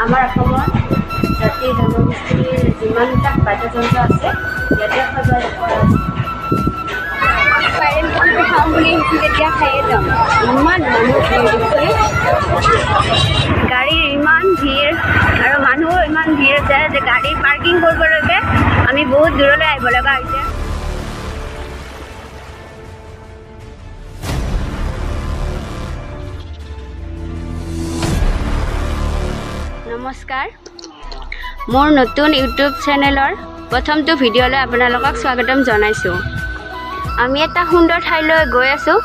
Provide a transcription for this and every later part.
আমাৰ অসমত জাতি জনগোষ্ঠীৰ যিমানটা বাদ্যযন্ত্ৰ আছে ইয়াতে সজাই ৰখা আছে। খাওঁ বুলি তেতিয়া খায়ে যাম। ইমান মানুহ গাড়ীৰ ইমান ভিৰ আৰু মানুহৰ ইমান ভিৰ আছে যে গাড়ী পাৰ্কিং কৰিবলৈকে আমি বহুত দূৰলৈ আহিব লগা হৈছে। নমস্কাৰ, মোৰ নতুন ইউটিউব চেনেলৰ প্ৰথমটো ভিডিঅ'লৈ আপোনালোকক স্বাগতম জনাইছোঁ। আমি এটা সুন্দৰ ঠাইলৈ গৈ আছোঁ।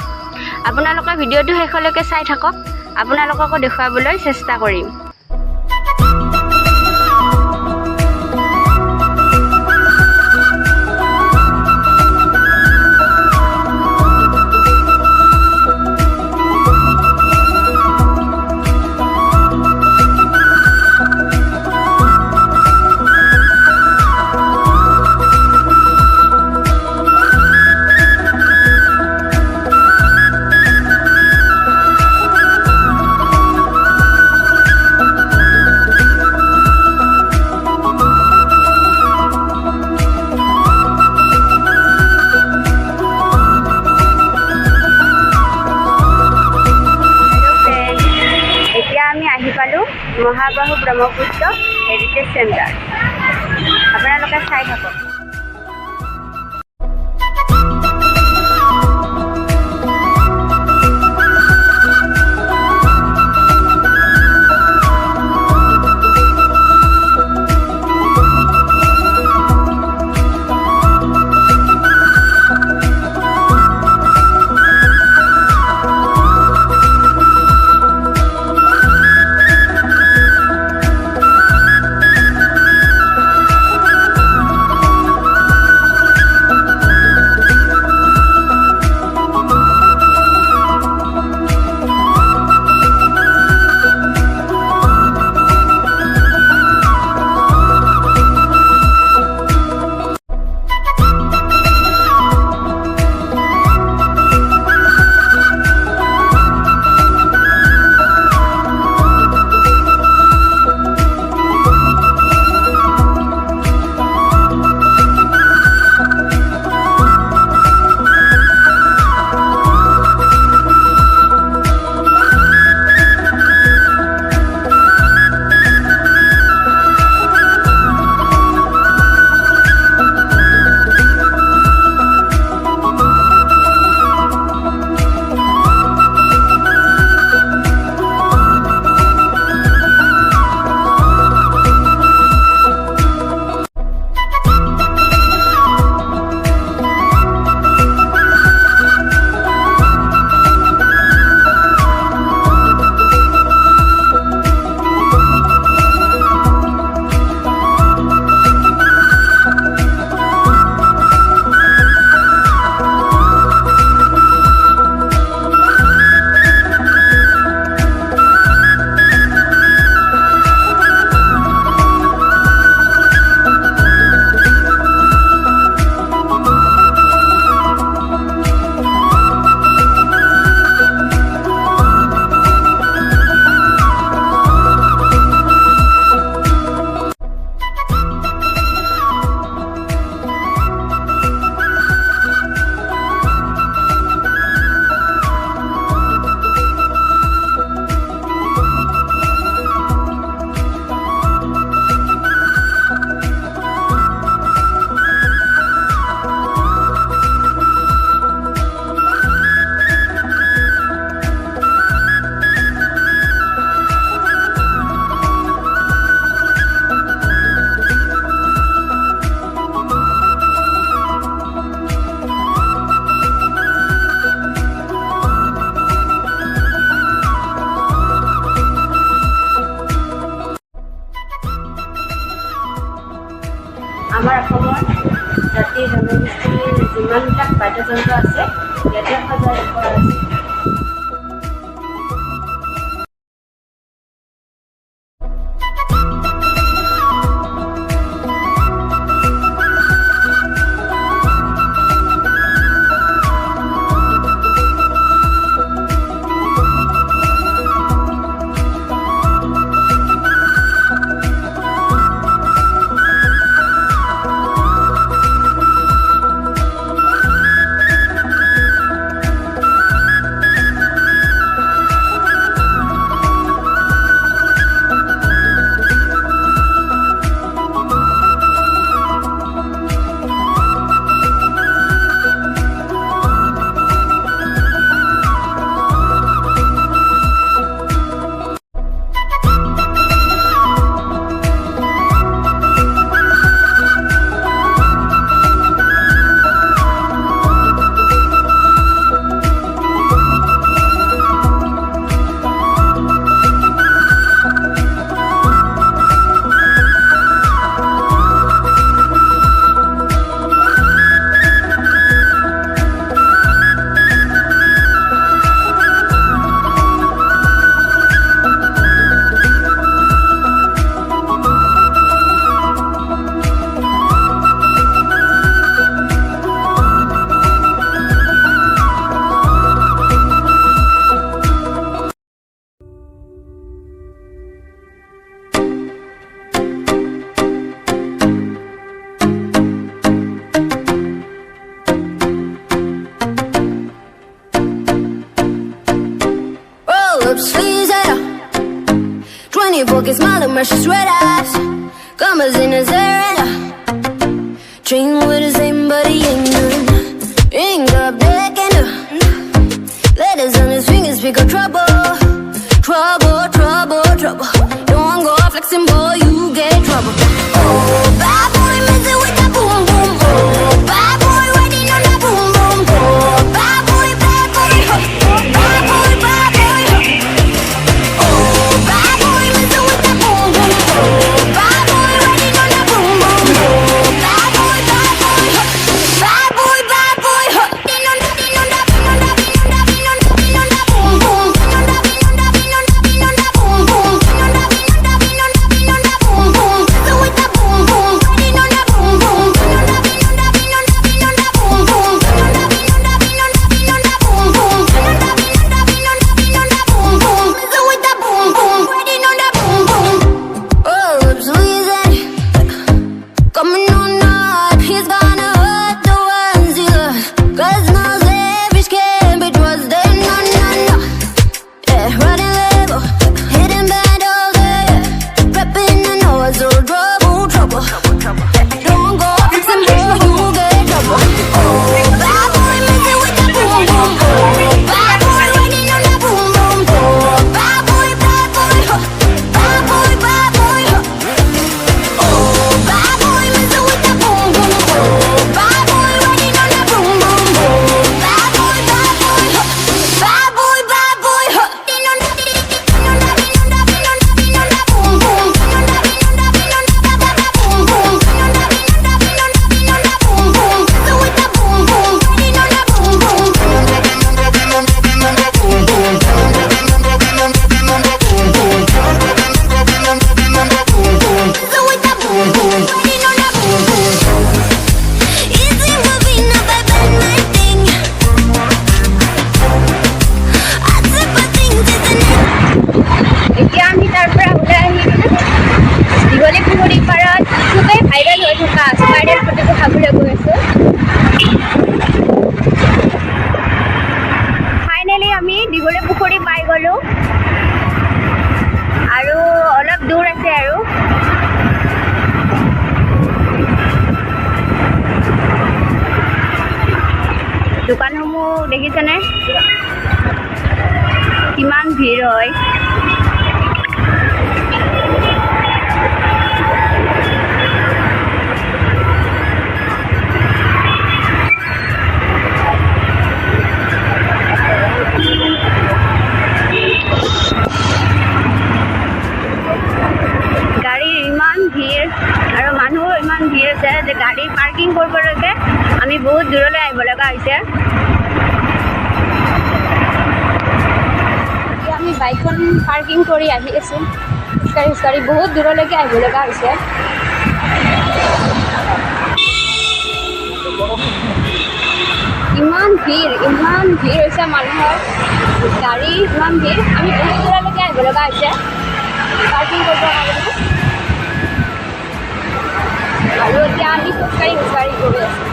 আপোনালোকে ভিডিঅ'টো শেষলৈকে চাই থাকক, আপোনালোককো দেখুৱাবলৈ চেষ্টা কৰিম। মহাবাহু ব্ৰহ্মপুত্ৰ হেৰিটেজ চেণ্টাৰ আপোনালোকে চাই থাকক। আমাৰ অসমত জাতি জনগোষ্ঠীৰ যিমানটা বাদ্যযন্ত্ৰ আছে ইয়াতে সজাই ৰখা আছে। can smile and brush his red eyes. Commas in his hair. Dream with his name, but he ain't none. Ring up deck and letters on his fingers, pick up trouble. Trouble, trouble, trouble. Don't go flexing, boy, you get trouble. Oh, bad boy, messing with that boom, boom. Oh, bad boy, riding on that boom, boom. Oh, bad boy, bad boy. Bad boy, bad boy. Oh, bad boy, messing with that boom, boom. Oh, bad boy, riding on that boom, boom. Oh, bad boy, bad boy. Bad boy, bad boy. Din on that, din on that, din on that, din on that, din on that, din on that boom, boom. Din on that, din on that, din on that, din on that boom, boom. Din on that, din on that, din on that, din on that boom, boom. So with that boom, boom. Din on that boom, boom. Din on that, din on that, din on that, din on that boom, boom. Din on that, din on that, din on that, din on that boom, boom. Din on that, din on that, din on that, din on that boom, boom. So with that boom, boom. Din on that boom, boom. Oh, it's easy. Coming on up, he's gonna hurt the ones he loves. 'Cause no savage can be trusted, no, no, no. Yeah, running level, hitting bad all day. Prepping the nose, so trouble, trouble. Don't go fixing, boy, you get trouble. Oh, bad boy, messing with that boom, boom. Oh, bad boy, riding on that boom, boom. Oh, bad boy, bad boy. Bad boy, bad boy. Oh, bad boy, messing with that boom, boom. Oh, bad boy, riding on that boom, boom. Oh, bad boy, bad boy. Bad boy, bad boy. Din on that, din on that, din on that, din on that, din on that boom, boom. Din on that, din on that, din on that, that boom, boom. Din on that, din on that, din on that, din on that boom, boom. So with that boom, boom. Din on that boom, boom. Din on that, din on that, din on that, din on that boom, boom. Din on that, din on that, din on that, din on that boom, boom. Din on that, din on that, din on that, din on that boom, boom. So with that boom, boom. Din on that boom, boom. Easy moving up, I bend my thing. I tip my things to the neck. এতিয়া আমি তাৰ পৰা ওলাই আহিলোঁ দীঘলী পুখুৰীৰ পাৰত খুবেই viral হৈ থকা স্পাইৰেল ফটোটো খাবলৈ গৈ আছোঁ। ফাইনেলি আমি দীঘলী পুখুৰী পাই গ'লোঁ আৰু অলপ দূৰ আছে আৰু দোকানসমূহ দেখিছেনে কিমান ভিৰ হয়। গাড়ীৰ ইমান ভিৰ আৰু মানুহৰ ইমান ভিৰ আছে যে গাড়ী পাৰ্কিং কৰিবলৈকে আমি বহুত দূৰলৈ আহিব লগা হৈছে। এতিয়া আমি বাইকখন পাৰ্কিং কৰি আহি আছোঁ খোজকাঢ়ি খোজকাঢ়ি বহুত দূৰলৈকে আহিব লগা হৈছে। ইমান ভিৰ হৈছে মানুহৰ গাড়ী ইমান ভিৰ আমি বহুত দূৰলৈকে আহিব লগা হৈছে পাৰ্কিং কৰিবৰ কাৰণে আৰু এতিয়া আমি খোজকাঢ়ি খোজকাঢ়ি গৈ আছোঁ।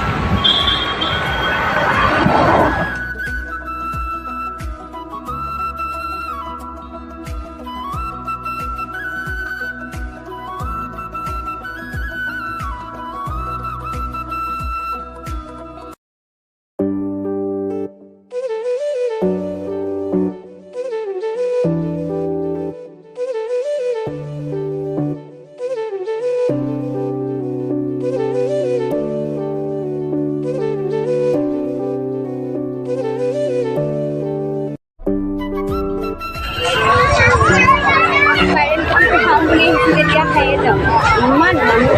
তেতিয়া খাইয়ে যাওঁ ইমান মানুহ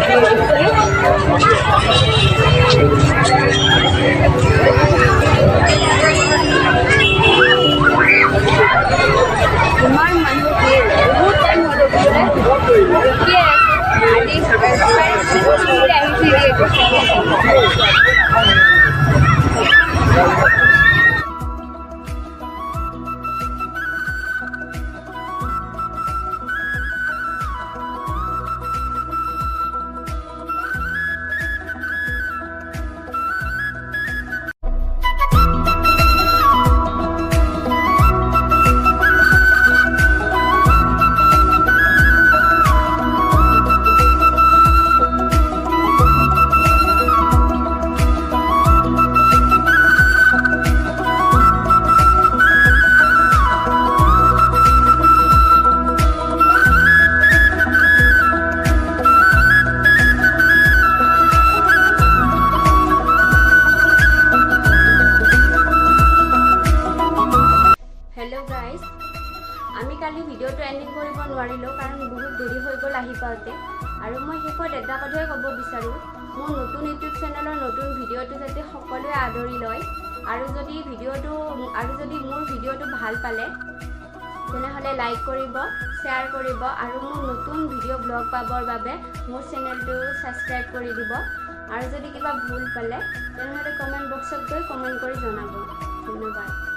ইমান মানুহ ভিৰ বহুত টাইম হ'ল ৰখিয়ে আহি পাওঁতে আৰু মই শেষত এটা কথাই ক'ব বিচাৰোঁ মোৰ নতুন ইউটিউব চেনেলৰ নতুন ভিডিঅ'টো যাতে সকলোৱে আদৰি লয় আৰু যদি মোৰ ভিডিঅ'টো ভাল পালে তেনেহ'লে লাইক কৰিব শ্বেয়াৰ কৰিব আৰু মোৰ নতুন ভিডিঅ' ব্লগ পাবৰ বাবে মোৰ চেনেলটো ছাবস্ক্ৰাইব কৰি দিব আৰু যদি কিবা ভুল পালে তেনেহ'লে কমেণ্ট বক্সত গৈ কমেণ্ট কৰি জনাব ধন্যবাদ